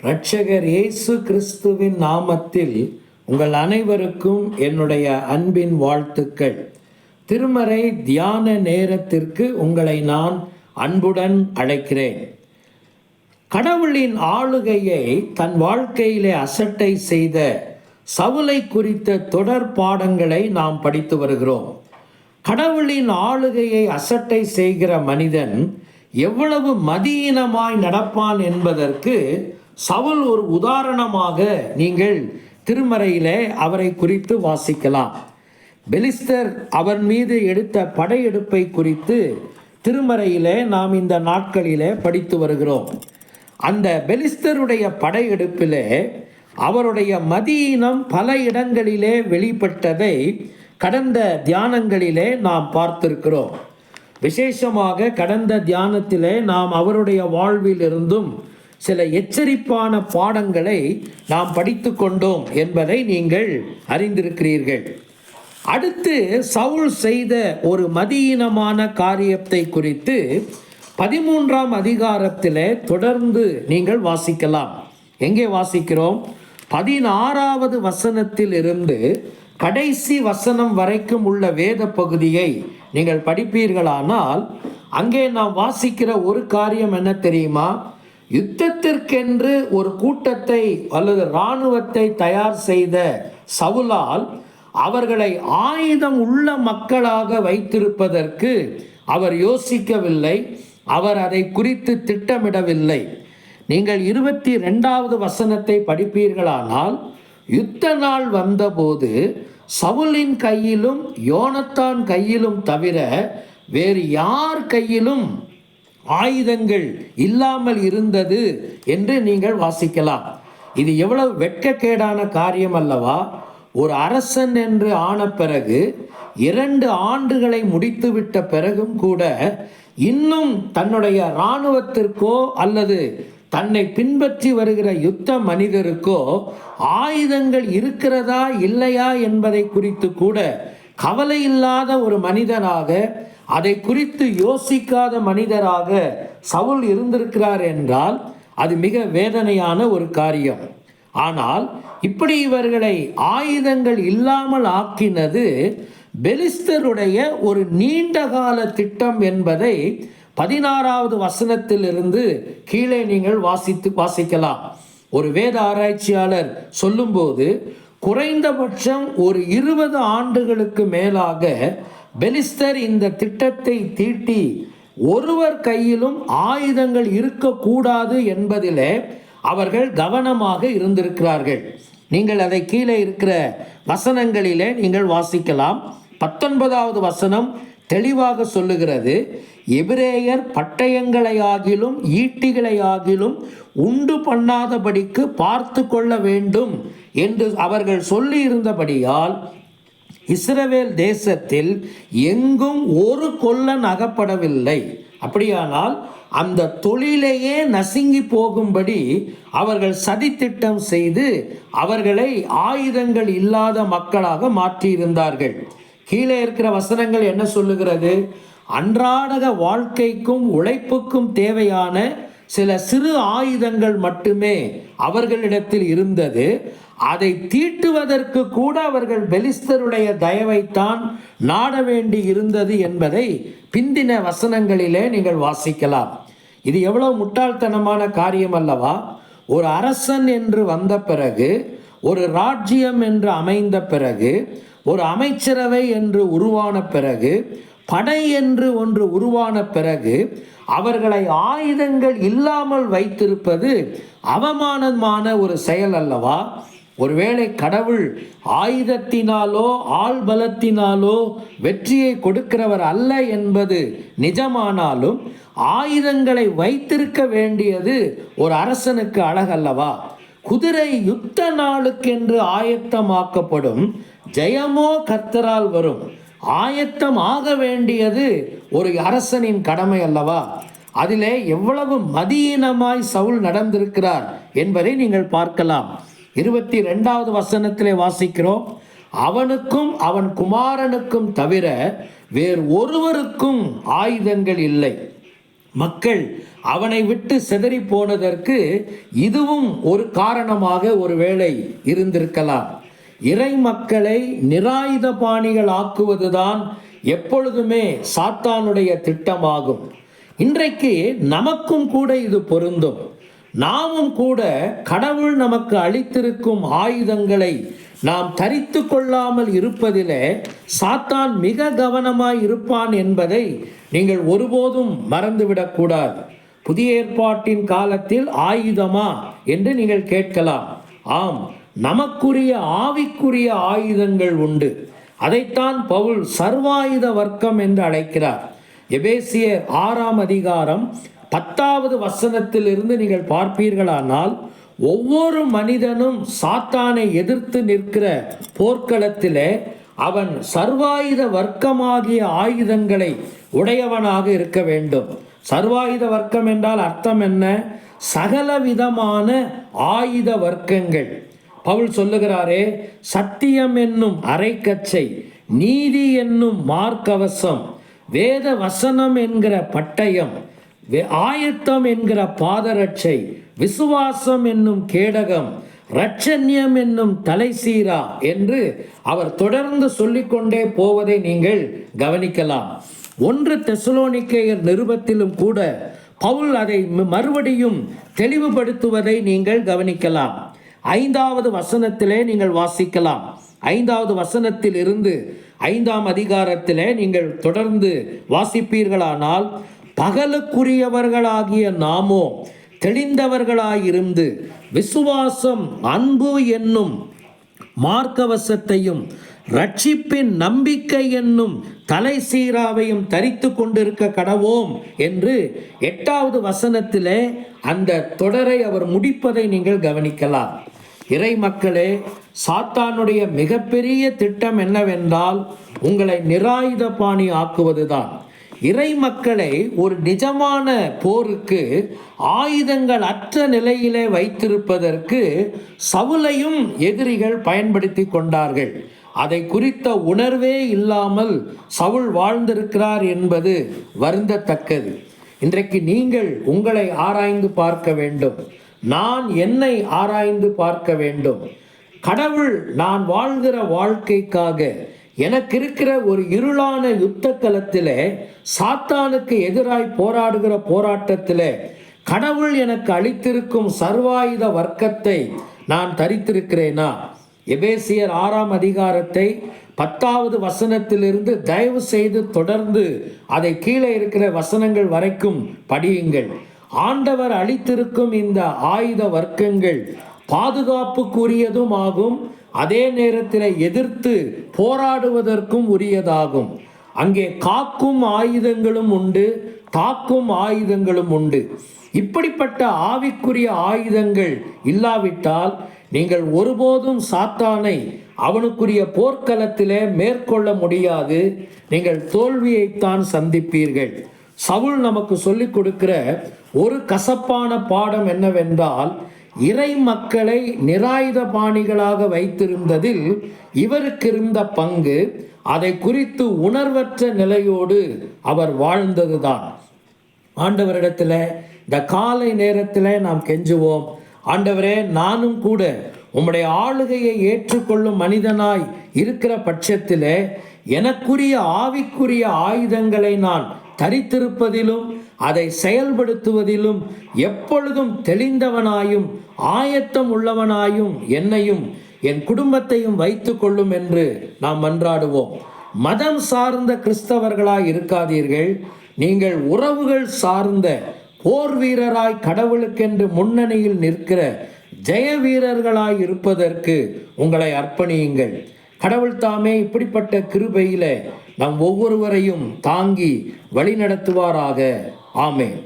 இரட்சகர் இயேசு கிறிஸ்துவின் நாமத்தில் உங்கள் அனைவருக்கும் என்னுடைய அன்பின் வாழ்த்துக்கள். திருமறை தியான நேரத்திற்கு உங்களை நான் அன்புடன் அழைக்கிறேன். கடவுளின் ஆளுகையை தன் வாழ்க்கையிலே அசட்டை செய்த சவுலை குறித்த தொடர் பாடங்களை நாம் படித்து வருகிறோம். கடவுளின் ஆளுகையை அசட்டை செய்கிற மனிதன் எவ்வளவு மதியீனமாய் நடப்பான் என்பதற்கு சவுல் ஒரு உதாரணமாக நீங்கள் திருமறையிலே அவரை குறித்து வாசிக்கலாம். பெலிஸ்தர் அவர் மீது எடுத்த படையெடுப்பை குறித்து திருமறையிலே நாம் இந்த நாட்களிலே படித்து வருகிறோம். அந்த பெலிஸ்தருடைய படையெடுப்பிலே அவருடைய மதியீனம் பல இடங்களிலே வெளிப்பட்டதை கடந்த தியானங்களிலே நாம் பார்த்திருக்கிறோம். விசேஷமாக கடந்த தியானத்திலே நாம் அவருடைய வாழ்வில் இருந்தும் சில எச்சரிப்பான பாடங்களை நாம் படித்து கொண்டோம் என்பதை நீங்கள் அறிந்திருக்கிறீர்கள். அடுத்து சவுல் செய்த ஒரு மதியீனமான காரியத்தை குறித்து 13ஆம் அதிகாரத்திலே தொடர்ந்து நீங்கள் வாசிக்கலாம். எங்கே வாசிக்கிறோம்? 16வது வசனத்தில் இருந்து கடைசி வசனம் வரைக்கும் உள்ள வேத பகுதியை நீங்கள் படிப்பீர்களானால் அங்கே நாம் வாசிக்கிற ஒரு காரியம் என்ன தெரியுமா? யுத்தத்திற்கென்று ஒரு கூட்டத்தை அல்லது இராணுவத்தை தயார் செய்த சவுலால் அவர்களை ஆயுதம் உள்ள மக்களாக வைத்திருப்பதற்கு அவர் யோசிக்கவில்லை. அவர் அதை குறித்து திட்டமிடவில்லை. நீங்கள் 22வது வசனத்தை படிப்பீர்களானால் யுத்த நாள் வந்தபோது சவுலின் கையிலும் யோனத்தான் கையிலும் தவிர வேறு யார் கையிலும் ஆயுதங்கள் இல்லாமல் இருந்தது என்று நீங்கள் வாசிக்கலாம். இது எவ்வளவு வெட்கக்கேடான காரியம் அல்லவா? ஒரு அரசன் என்று ஆன பிறகு 2 ஆண்டுகளை முடித்துவிட்ட பிறகும் கூட இன்னும் தன்னுடைய இராணுவத்திற்கோ அல்லது தன்னை பின்பற்றி வருகிற யுத்த மனிதருக்கோ ஆயுதங்கள் இருக்கிறதா இல்லையா என்பதை குறித்து கூட கவலை இல்லாத ஒரு மனிதனாக, அதை குறித்து யோசிக்காத மனிதராக சவுல் இருந்திருக்கிறார் என்றால் அது மிக வேதனையான ஒரு காரியம். ஆனால் இப்படி இவர்களை ஆயுதங்கள் இல்லாமல் ஆக்கினது பெலிஸ்தருடைய ஒரு நீண்டகால திட்டம் என்பதை 16வது வசனத்திலிருந்து கீழே நீங்கள் வாசிக்கலாம். ஒரு வேத ஆராய்ச்சியாளர் சொல்லும்போது குறைந்தபட்சம் ஒரு 20 ஆண்டுகளுக்கு மேலாக பெலிஸ்தர் இந்த திட்டத்தை தீட்டி ஒருவர் கையிலும் ஆயுதங்கள் இருக்கக்கூடாது என்பதிலே அவர்கள் கவனமாக இருந்திருக்கிறார்கள். நீங்கள் அதை கீழே இருக்கிற வசனங்களிலே நீங்கள் வாசிக்கலாம். 19வது வசனம் தெளிவாக சொல்லுகிறது, எபிரேயர் பட்டயங்களையாகிலும் ஈட்டிகளையாகிலும் உண்டு பண்ணாதபடிக்கு பார்த்து கொள்ள வேண்டும் என்று அவர்கள் சொல்லி இருந்தபடியால் இஸ்ரவேல் தேசத்தில் எங்கும் ஒரு கொல்லன் அகப்படவில்லை. அப்படியானால் அந்த தொழிலையே நசுங்கி போகும்படி அவர்கள் சதித்திட்டம் செய்து அவர்களை ஆயுதங்கள் இல்லாத மக்களாக மாற்றியிருந்தார்கள். கீழே இருக்கிற வசனங்கள் என்ன சொல்லுகிறது? அன்றாட வாழ்க்கைக்கும் உழைப்புக்கும் தேவையான சில சிறு ஆயுதங்கள் மட்டுமே அவர்களிடத்தில் இருந்தது. அதை தீட்டுவதற்கு கூட அவர்கள் பெலிஸ்தருடைய தயவைத்தான் நாட வேண்டி இருந்தது என்பதை பிந்தின வசனங்களிலே நீங்கள் வாசிக்கலாம். இது எவ்வளவு முட்டாள்தனமான காரியம் அல்லவா? ஒரு அரசன் என்று வந்த பிறகு, ஒரு ராஜ்யம் என்று அமைந்த பிறகு, ஒரு அமைச்சரவை என்று உருவான பிறகு, படை என்று ஒன்று உருவான பிறகு அவர்களை ஆயுதங்கள் இல்லாமல் வைத்திருப்பது அவமானமான ஒரு செயல் அல்லவா? ஒருவேளை கடவுள் ஆயுதத்தினாலோ ஆள் பலத்தினாலோ வெற்றியை கொடுக்கிறவர் அல்ல என்பது நிஜமானாலும் ஆயுதங்களை வைத்திருக்க வேண்டியது ஒரு அரசனுக்கு அழகல்லவா? குதிரை யுத்த நாளுக்கென்று ஆயத்தமாக்கப்படும், ஜெயமோ கர்த்தரால் வரும். ஆயத்தம் ஆக வேண்டியது ஒரு அரசனின் கடமை அல்லவா? அதிலே எவ்வளவு மதியீனமாய் சவுல் நடந்திருக்கிறார் என்பதை நீங்கள் பார்க்கலாம். 22வது வசனத்திலே வாசிக்கிறோம், அவனுக்கும் அவன் குமாரனுக்கும் தவிர வேறு ஒருவருக்கும் ஆயுதங்கள் இல்லை. மக்கள் அவனை விட்டு சிதறி போனதற்கு இதுவும் ஒரு காரணமாக ஒருவேளை இருந்திருக்கலாம். இறை மக்களை நிராயுதபாணிகள் ஆக்குவதுதான் எப்பொழுதுமே சாத்தானுடைய திட்டமாகும். இன்றைக்கு நமக்கும் கூட இது பொருந்தும். நாமும் கூட கடவுள் நமக்கு அளித்திருக்கும் ஆயுதங்களை நாம் தரித்து கொள்ளாமல் இருப்பதிலே சாத்தான் மிக கவனமாய் இருப்பான் என்பதை நீங்கள் ஒருபோதும் மறந்துவிடக்கூடாது. புதிய ஏற்பாட்டின் காலத்தில் ஆயுதமா என்று நீங்கள் கேட்கலாம். ஆம், நமக்குரிய ஆவிக்குரிய ஆயுதங்கள் உண்டு. அதைத்தான் பவுல் சர்வாயுத வர்க்கம் என்று அழைக்கிறார். எபேசியர் 6ஆம் அதிகாரம் 10வது வசனத்திலிருந்து நீங்கள் பார்ப்பீர்களானால், ஒவ்வொரு மனிதனும் சாத்தானை எதிர்த்து நிற்கிற போர்க்களத்திலே அவன் சர்வாயுத வர்க்கமாகிய ஆயுதங்களை உடையவனாக இருக்க வேண்டும். சர்வாயுத வர்க்கம் என்றால் அர்த்தம் என்ன? சகல விதமான ஆயுத வர்க்கங்கள். பவுல் சொல்லுகிறாரே, சத்தியம் என்னும் அரைக்கச்சை, நீதி என்னும் மார்க்கவசம், வேத வசனம் என்கிற பட்டயம், ஆயத்தம் என்கிற பாதரட்சை, விசுவாசம் என்னும் கேடகம், இரட்சண்யம் என்னும் தலைசீரா என்று அவர் தொடர்ந்து சொல்லிக்கொண்டே போவதை நீங்கள் கவனிக்கலாம். 1 தெசலோனிக்கேயர் நிருபத்திலும் கூட பவுல் அதை மறுபடியும் தெளிவுபடுத்துவதை நீங்கள் கவனிக்கலாம். 5வது வசனத்திலே நீங்கள் வாசிக்கலாம். 5வது வசனத்தில் இருந்து 5ஆம் அதிகாரத்திலே நீங்கள் தொடர்ந்து வாசிப்பீர்களானால், பகலுக்குரியவர்களாகிய நாமோ தெளிந்தவர்களாயிருந்து விசுவாசம், அன்பு என்னும் மார்க்கவசத்தையும் ரட்சிப்பின் நம்பிக்கை என்னும் தலைசீராவையும் தரித்து கொண்டிருக்க கடவோம் என்று 8வது வசனத்திலே அந்த தொடரை அவர் முடிப்பதை நீங்கள் கவனிக்கலாம். இறை மக்களே, சாத்தானுடைய மிகப்பெரிய திட்டம் என்னவென்றால் உங்களை நிராயுதபாணி ஆக்குவதுதான். இறை மக்களை ஒரு நிஜமான போருக்கு ஆயுதங்கள் அற்ற நிலையிலே வைத்திருப்பதற்கு சவுலையும் எதிரிகள் பயன்படுத்தி கொண்டார்கள். அதை குறித்த உணர்வே இல்லாமல் சவுல் வாழ்ந்திருக்கிறார் என்பது வருந்தத்தக்கது. இன்றைக்கு நீங்கள் உங்களை ஆராய்ந்து பார்க்க வேண்டும். நான் என்னை ஆராய்ந்து பார்க்க வேண்டும். கடவுள் நான் வாழ்கிற வாழ்க்கைக்காக எனக்கு இருக்கிற ஒரு இருளான யுத்த களத்திலே, சாத்தானுக்கு எதிராய் போராடுகிற போராட்டத்திலே கடவுள் எனக்கு அளித்திருக்கும் சர்வாயுத வர்க்கத்தை நான் தரித்திருக்கிறேனா? எபேசியர் 6ஆம் அதிகாரத்தை 10வது வசனத்திலிருந்து தயவு செய்து தொடர்ந்து அதை கீழே இருக்கிற வசனங்கள் வரைக்கும் படியுங்கள். ஆண்டவர் அளித்திருக்கும் இந்த ஆயுத வர்க்கங்கள் பாதுகாப்புக்குரியதும் ஆகும், அதே நேரத்தில் எதிர்த்து போராடுவதற்கும் உரியதாகும். அங்கே காக்கும் ஆயுதங்களும் உண்டு, தாக்கும் ஆயுதங்களும் உண்டு. இப்படிப்பட்ட ஆவிக்குரிய ஆயுதங்கள் இல்லாவிட்டால் நீங்கள் ஒருபோதும் சாத்தானை அவனுக்குரிய போர்க்களத்திலே மேற்கொள்ள முடியாது. நீங்கள் தோல்வியைத்தான் சந்திப்பீர்கள். சவுல் நமக்கு சொல்லிக் கொடுக்கிற ஒரு கசப்பான பாடம் என்னவென்றால், இறை மக்களை நிராயுதபாணிகளாக வைத்திருந்ததில் இவருக்கு இருந்த பங்கு, அதை குறித்து உணர்வற்ற நிலையோடு அவர் வாழ்ந்ததுதான். ஆண்டவரிடத்தில் இந்த காலை நேரத்தில் நாம் கெஞ்சுவோம். ஆண்டவரே, நானும் கூட உம்முடைய ஆளுகையை ஏற்றுக்கொள்ளும் மனிதனாய் இருக்கிற பட்சத்தில் எனக்குரிய ஆவிக்குரிய ஆயுதங்களை நான் தரித்திருப்பதிலும் அதை செயல்படுத்துவதிலும் எப்பொழுதும் தெளிந்தவனாயும் ஆயத்தம் உள்ளவனாயும் என்னையும் என் குடும்பத்தையும் வைத்து கொள்ளும் என்று நாம் மன்றாடுவோம். மதம் சார்ந்த கிறிஸ்தவர்களாய் இருக்காதீர்கள். நீங்கள் உறவுகள் சார்ந்த போர் வீரராய் கடவுளுக்கென்று முன்னணியில் நிற்கிற ஜெய வீரர்களாய் இருப்பதற்கு உங்களை அர்ப்பணியுங்கள். கடவுள் தாமே இப்படிப்பட்ட கிருபையில நம் ஒவ்வொருவரையும் தாங்கி வழி நடத்துவாராக. ஆமென்.